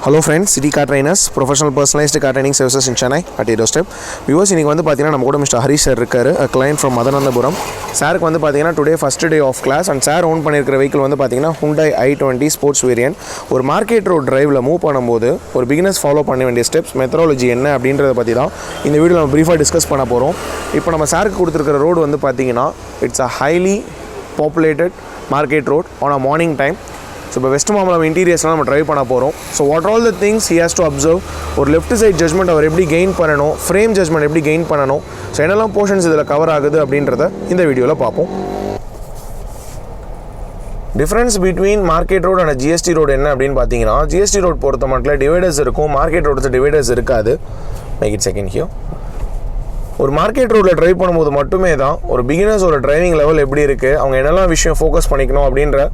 Hello friends, City Car Trainers, professional personalized car training services in Chennai at Doorstep. Viewers, இன்னைக்கு வந்து பாத்தீங்கன்னா நம்ம கூட Mr. Harish sir இருக்காரு, a client from Madanandapuram. சாருக்கு வந்து பாத்தீங்கன்னா today first day of class and sir own பண்ணியிருக்கிற vehicle வந்து பாத்தீங்கன்னா Hyundai i20 sports variant. ஒரு மார்க்கெட் ரோட் டிரைவ்ல மூவ் பண்ணும்போது ஒரு பிகினர்ஸ் ஃபாலோ பண்ண வேண்டிய ஸ்டெப்ஸ் மெத்தடாலஜி என்ன அப்படின்றத பத்தி தான் இந்த வீடியோல நம்ம பிரீஃபா டிஸ்கஸ் பண்ண போறோம். இப்போ நம்ம சாருக்கு கொடுத்திருக்கிற ரோட் வந்து பாத்தீங்கன்னா it's a highly populated market road on a morning time. So, இப்போ வெஸ்ட் மாம்பலம் இன்டீரியர்ஸ்லாம் நம்ம ட்ரைவ் பண்ண போகிறோம். So what all the things he has to observe, ஒரு லெஃப்ட் சைட் ஜட்மெண்ட் அவர் எப்படி கெயின் பண்ணணும், ஃப்ரேம் ஜட்மெண்ட் எப்படி கெயின் பண்ணணும், ஸோ என்னெல்லாம் போர்ஷன்ஸ் இதில் கவர் ஆகுது அப்படின்றத இந்த வீடியோவில் பார்ப்போம். Difference between market road and GST road என்ன அப்படின்னு பார்த்தீங்கன்னா, ஜிஎஸ்டி ரோடு பொறுத்த மட்டும் டிவைடர்ஸ் இருக்கும், மார்க்கெட் ரோடு டிவைடர்ஸ் இருக்காது. Make it second here. ஒரு மார்க்கெட் ரோடில் ட்ரைவ் பண்ணும்போது மட்டுமே தான் ஒரு பிகினர்ஸோட டிரைவிங் லெவல் எப்படி இருக்குது, அவங்க என்னெல்லாம் விஷயம் ஃபோக்கஸ் பண்ணிக்கணும் அப்படின்ற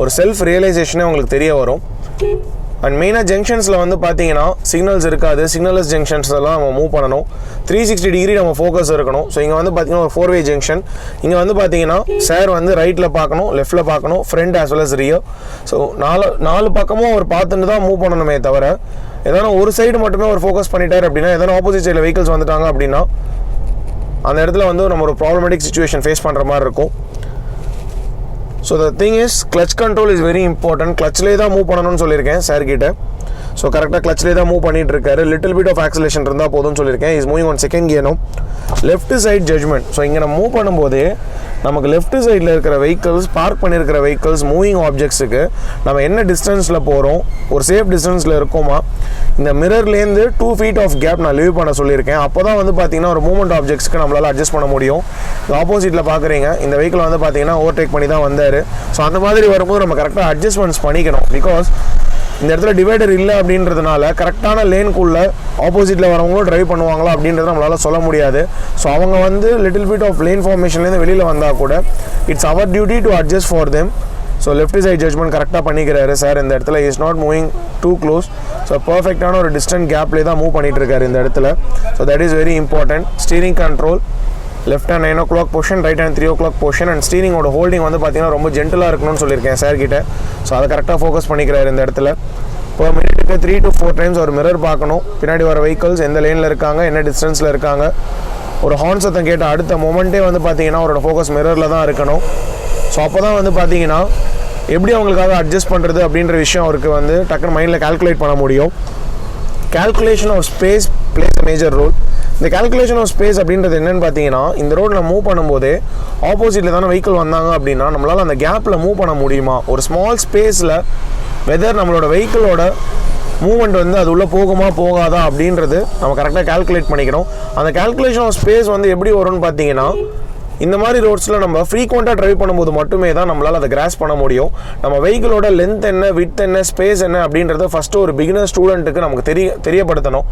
ஒரு செல்ஃப் ரியலைசேஷனே உங்களுக்கு தெரிய வரும். அண்ட் மெயினாக ஜங்ஷன்ஸில் வந்து பார்த்தீங்கன்னா சிக்னல்ஸ் இருக்காது, சிக்னல்லஸ் ஜங்ஷன்ஸ் எல்லாம் நம்ம மூவ் பண்ணணும். 360 டிகிரி நம்ம ஃபோக்கஸ் இருக்கணும். ஸோ இங்கே வந்து பார்த்தீங்கன்னா ஒரு 4-வே ஜங்ஷன். இங்கே வந்து பார்த்தீங்கன்னா சார் வந்து ரைட்டில் பார்க்கணும், லெஃப்ட்டில் பார்க்கணும், front as well as rear. So நாலு பக்கமும் அவர் பார்த்துட்டு தான் மூவ் பண்ணணுமே தவிர எதனா ஒரு சைடு மட்டுமே ஒரு ஃபோக்கஸ் பண்ணிட்டார் அப்படின்னா, எதனா ஆப்போசிட் சைடில் வெஹிக்கிள்ஸ் வந்துட்டாங்க அப்படின்னா அந்த இடத்துல வந்து நம்ம ஒரு ப்ராப்ளமேட்டிக் சிச்சுவேஷன் ஃபேஸ் பண்ணுற மாதிரி இருக்கும். So the thing is clutch control is very important. கிளச்லேயே தான் மூவ் பண்ணணும்னு சொல்லியிருக்கேன் சார் கிட்ட. ஸோ கரெக்டாக கிளச்லேயே தான் மூவ் பண்ணிட்டு இருக்காரு. லிட்டில் பிட் ஆஃப் ஆக்சலேஷன் இருந்தால் போதும்னு சொல்லியிருக்கேன். இஸ் மூவிங் ஆன் செகண்ட் கியரும். Left side judgment. ஸோ இங்கே நம்ம மூவ் பண்ணும்போதே நமக்கு லெஃப்ட் சைடில் இருக்கிற வெஹிக்கிள்ஸ், பார்க் பண்ணியிருக்கிற வெஹிக்கிள்ஸ், மூவிங் ஆப்ஜெக்ட்ஸுக்கு நம்ம என்ன டிஸ்டன்ஸில் போகிறோம், ஒரு சேஃப் டிஸ்டன்ஸில் இருக்கோமா, இந்த மிரர்லேருந்து 2 feet ஆஃப் கேப் நான் லீவ் பண்ண சொல்லியிருக்கேன். அப்போ தான் வந்து பார்த்தீங்கன்னா ஒரு மூவ்மெண்ட் ஆப்ஜெக்ட்ஸ்க்கு நம்மளால் அட்ஜஸ்ட் பண்ண முடியும். ஆப்போசிட்டில் பார்க்குறீங்க, இந்த வெஹிக்கிள் வந்து பார்த்தீங்கன்னா ஓவர்டேக் பண்ணி தான் வந்தார். ஸோ அந்த மாதிரி வரும்போது நம்ம கரெக்டாக அட்ஜஸ்ட்மெண்ட்ஸ் பண்ணிக்கணும். பிகாஸ் இந்த இடத்துல டிவைடர் இல்லை அப்படின்றதுனால கரெக்டான லேனுக்குள்ளே ஆப்போசிட்டில் வரவங்களும் ட்ரைவ் பண்ணுவாங்களா அப்படின்றத நம்மளால் சொல்ல முடியாது. ஸோ அவங்க வந்து லிட்டில் பிட் ஆஃப் லேன் ஃபார்மேஷன்லேருந்து வெளியில் வந்தால் கூட it's our duty to adjust for them. So left side judgment கரெக்டாக பண்ணிக்கிறாரு சார். இந்த இடத்துல is not moving too close. So பர்ஃபெக்டான ஒரு டிஸ்டன்ட் கேப்லேயே தான் மூவ் பண்ணிட்டு இருக்காரு இந்த இடத்துல. So that is very important. Steering control left hand 9 o'clock position, right hand 3 o'clock position. And ஸ்டீரிங்கோட ஹோல்டிங் வந்து பார்த்தீங்கன்னா ரொம்ப ஜென்டலாக இருக்கணும்னு சொல்லியிருக்கேன் சார் கிட்ட. ஸோ அதை கரெக்டாக ஃபோக்கஸ் பண்ணிக்கிறாரு இந்த இடத்துல. இப்போ மினிட்டுக்கு 3 to 4 times ஒரு மிரர் பார்க்கணும், பின்னாடி வர வெஹிக்கிள்ஸ் எந்த லேனில் இருக்காங்க, என்ன டிஸ்டன்ஸில் இருக்காங்க. ஒரு ஹார்ன் சத்தம் கேட்ட அடுத்த மொமெண்ட்டே வந்து பார்த்தீங்கன்னா அவரோட ஃபோக்கஸ் மிரரில் தான் இருக்கணும். ஸோ அப்போ தான் வந்து பார்த்தீங்கன்னா எப்படி அவங்களுக்காக அட்ஜஸ்ட் பண்ணுறது அப்படின்ற விஷயம் அவருக்கு வந்து டக்குன்னு மைண்டில் கால்குலேட் பண்ண முடியும். Calculation of space plays a major role. இந்த கால்குலேஷன் ஆஃப் ஸ்பேஸ் அப்படின்றது என்னென்னு பார்த்தீங்கன்னா, இந்த ரோடில் மூவ் பண்ணும்போதே ஆப்போசிட்டில் தானே வெஹிக்கிள் வந்தாங்க அப்படின்னா நம்மளால் அந்த கேப்பில் மூவ் பண்ண முடியுமா, ஒரு ஸ்மால் ஸ்பேஸில் வெதர் நம்மளோட வெஹிக்கிளோட மூவ்மெண்ட் வந்து அது உள்ளே போகுமா போகாதா அப்படின்றது நம்ம கரெக்டாக கால்குலேட் பண்ணிக்கணும். அந்த கால்குலேஷன் ஆஃப் ஸ்பேஸ் வந்து எப்படி வரும்னு பார்த்தீங்கன்னா, இந்த மாதிரி ரோட்ஸில் நம்ம ஃப்ரீக்வெண்ட்டாக ட்ரைவ் பண்ணும்போது மட்டுமே தான் நம்மளால் அதை கிராஸ் பண்ண முடியும். நம்ம வெஹிக்கிளோட லென்த் என்ன, விட்த் என்ன, ஸ்பேஸ் என்ன அப்படின்றத ஃபஸ்ட்டு ஒரு பிகினர் ஸ்டூடெண்ட்டுக்கு நமக்கு தெரியப்படுத்தணும்.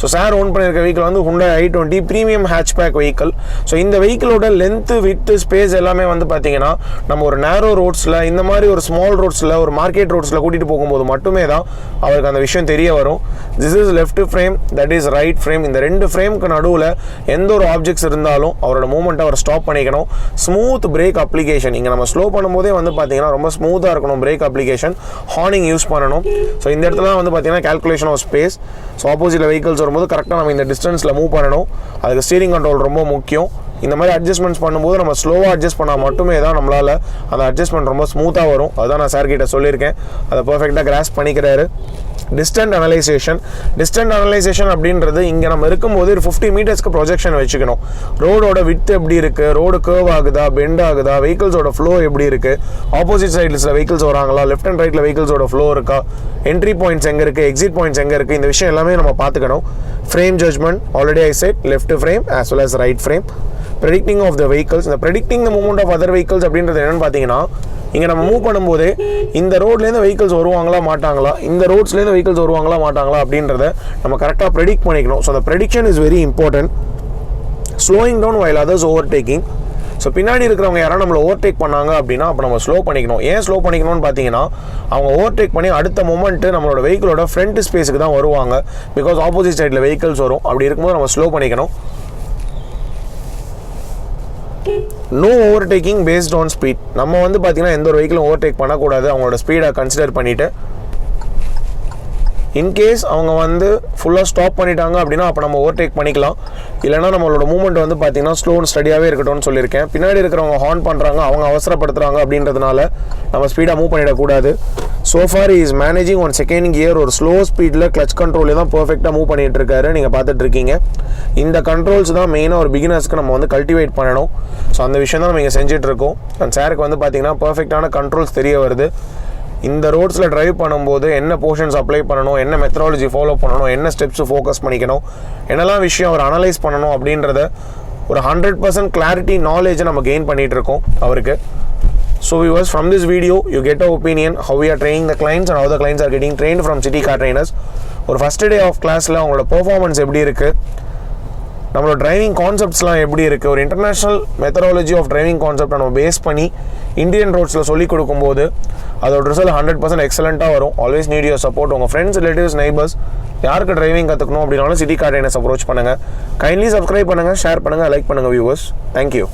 ஸோ சார் ஓன் பண்ணியிருக்க வெஹிக்கிள் வந்து Hyundai i20 premium hatchback vehicle. So இந்த வெஹிக்கிளோட லென்த்து, வித்து, ஸ்பேஸ் எல்லாமே வந்து பார்த்தீங்கன்னா நம்ம ஒரு நேரோ ரோட்ஸில், இந்த மாதிரி ஒரு ஸ்மால் ரோட்ஸில், ஒரு மார்க்கெட் ரோட்ஸில் கூட்டிகிட்டு போகும்போது மட்டுமே தான் அவருக்கு அந்த விஷயம் தெரிய வரும். This is left frame, that is right frame. இந்த ரெண்டு ஃப்ரேமுக்கு நடுவில் எந்த ஒரு ஆப்ஜெக்ட்ஸ் இருந்தாலும் அவரோட மூவ்மெண்ட்டை அவர் ஸ்டாப் பண்ணிக்கணும். Smooth break application. இங்கே நம்ம ஸ்லோ பண்ணும்போதே வந்து பார்த்தீங்கன்னா ரொம்ப ஸ்மூத்தாக இருக்கணும் பிரேக் அப்ளிகேஷன். ஹார்னிங் யூஸ் பண்ணணும். ஸோ இந்த இடத்துல வந்து பார்த்தீங்கன்னா கால்குலேஷன் ஆஃப் ஸ்பேஸ். ஸோ ஆப்போசிட்டில் வெஹிக்கிள்ஸ் வரும்போது கரெக்டாக நம்ம இந்த டிஸ்டன்ஸில் மூவ் பண்ணணும். அதுக்கு ஸ்டீரிங் கண்ட்ரோல் ரொம்ப முக்கியம். இந்த மாதிரி அட்ஜஸ்ட்மெண்ட்ஸ் பண்ணும்போது நம்ம ஸ்லோவாக அட்ஜஸ்ட் பண்ணால் மட்டுமே தான் நம்மளால் அந்த அட்ஜஸ்ட்மெண்ட் ரொம்ப ஸ்மூத்தாக வரும். அதுதான் நான் சார் கிட்ட சொல்லியிருக்கேன். அதை பர்ஃபெக்டாக கிராஸ் பண்ணிக்கிறாரு. Distant analysation. டிஸ்டன்ட் அனலைசேஷன் அப்படின்றது இங்கே நம்ம இருக்கும்போது ஒரு 50 மீட்டர்ஸ்க்கு ப்ரொஜெக்ஷன் வச்சுக்கணும். ரோடோட வித் எப்படி இருக்குது, ரோடு கர்வ் ஆகுதா, பெண்ட் ஆகுதா, வெஹிக்கிள்ஸோட ஃப்ளோ எப்படி இருக்குது, ஆப்போசிட் சைட்ஸில் வெஹிக்கிள்ஸ் வராங்களா, லெஃப்ட் அண்ட் ரைட்டில் வெஹிக்கிள்ஸோட ஃப்ளோ இருக்கா, என்ட்ரி பாயிண்ட்ஸ் எங்கே இருக்குது, எக்ஸிட் பாயிண்ட்ஸ் எங்கே இருக்குது, இந்த விஷயம் எல்லாமே நம்ம பார்த்துக்கணும். Frame judgment already I said, left frame as well as right frame. Predicting of the vehicles. இந்த predicting the movement of other vehicles அப்படின்றது என்னென்னு பார்த்தீங்கன்னா, இங்கே நம்ம மூவ் பண்ணும்போது இந்த ரோட்லேருந்து வெஹிக்கிள்ஸ் வருவாங்களா மாட்டாங்களா, இந்த ரோட்ஸ்லேருந்து வெஹிக்கிள்ஸ் வருவாங்களா மாட்டாங்களா அப்படின்றத நம்ம கரெக்டாக ப்ரெடிக்ட் பண்ணிக்கணும். ஸோ அந்த prediction is very important. Slowing down while others overtaking. So பின்னாடி இருக்கிறவங்க யாராவது நம்மளை ஓவர்டேக் பண்ணாங்க அப்படின்னா அப்போ நம்ம ஸ்லோ பண்ணிக்கணும். ஏன் ஸ்லோ பண்ணிக்கணும்னு பார்த்தீங்கன்னா, அவங்க ஓவர்டேக் பண்ணி அடுத்த மொமெண்ட்டு நம்மளோட வெஹிக்கிளோட ஃப்ரண்ட் ஸ்பேஸுக்கு தான் வருவாங்க. பிகாஸ் ஆப்போசிட் சைடில் வெஹிக்கிள்ஸ் வரும். அப்படி இருக்கும்போது நம்ம ஸ்லோ பண்ணிக்கணும். No overtaking based on speed. நம்ம வந்து பார்த்தீங்கன்னா எந்த ஒரு வெஹிக்கிளும் ஓவர்டேக் பண்ணக்கூடாது. அவங்களோட ஸ்பீடை கன்சிடர் பண்ணிவிட்டு இன்கேஸ் அவங்க வந்து ஃபுல்லாக ஸ்டாப் பண்ணிட்டாங்க அப்படின்னா அப்போ நம்ம ஓவர்டேக் பண்ணிக்கலாம். இல்லைனா நம்மளோட மூவ்மெண்ட் வந்து பார்த்தீங்கன்னா ஸ்லோ அண்ட் ஸ்டடியாகவே இருக்கட்டும்னு சொல்லியிருக்கேன். பின்னாடி இருக்கிறவங்க ஹார்ன் பண்ணுறாங்க, அவங்க அவசரப்படுத்துகிறாங்க அப்படின்றதுனால நம்ம ஸ்பீடாக மூவ் பண்ணிடக்கூடாது. So far is managing one second gear ஒரு ஸ்லோ ஸ்பீடில் கிளச் கண்ட்ரோலே தான் பர்ஃபெக்டாக மூவ் பண்ணிகிட்டு இருக்காரு. நீங்கள் பார்த்துட்டு இருக்கீங்க. இந்த கண்ட்ரோல்ஸ் தான் மெயினாக ஒரு பிகினர்ஸ்க்கு நம்ம வந்து கல்டிவேட் பண்ணணும். ஸோ அந்த விஷயம் தான் நம்ம இங்கே செஞ்சிட்ருக்கோம். அண்ட் சாருக்கு வந்து பார்த்தீங்கன்னா பர்ஃபெக்டான கண்ட்ரோல்ஸ் தெரிய வருது. இந்த ரோட்ஸில் ட்ரைவ் பண்ணும்போது என்ன போர்ஷன்ஸ் அப்ளை பண்ணணும், என்ன மெத்தடாலஜி ஃபாலோ பண்ணணும், என்ன ஸ்டெப்ஸ் ஃபோக்கஸ் பண்ணிக்கணும், என்னெல்லாம் விஷயம் அவர் அனலைஸ் பண்ணணும் அப்படின்றத ஒரு 100% கிளாரிட்டி நாலேஜை நம்ம கெயின் பண்ணிகிட்டு இருக்கோம் அவருக்கு. So viewers, from this video you get an opinion how we are training the clients and how the clients are getting trained from city car trainers. ஒரு ஃபஸ்ட் டே ஆஃப் கிளாஸில் அவங்களோட performance எப்படி இருக்குது, நம்மளோட driving கான்செப்ட்ஸ்லாம் எப்படி இருக்குது, ஒரு international methodology of driving கான்செப்டை நம்ம பேஸ் பண்ணி இந்தியன் ரோட்ஸில் சொல்லிக் கொடுக்கும்போது அதோட ரிசல்ட் 100% எக்ஸலண்ட்டாக வரும். Always need your support. உங்கள் ஃப்ரெண்ட்ஸ், ரிலேட்டிவ்ஸ், நெய்பர்ஸ் யாருக்கு டிரைவிங் கற்றுக்கணும் அப்படின்னாலும் சிட்டி கார் ட்ரைனர்ஸ் அப்ரோச் பண்ணுங்கள். கைண்ட்லி சப்ஸ்கிரைப் பண்ணுங்கள், ஷேர் பண்ணுங்கள், லைக் பண்ணுங்கள் வியூவர்ஸ். தேங்க்யூ.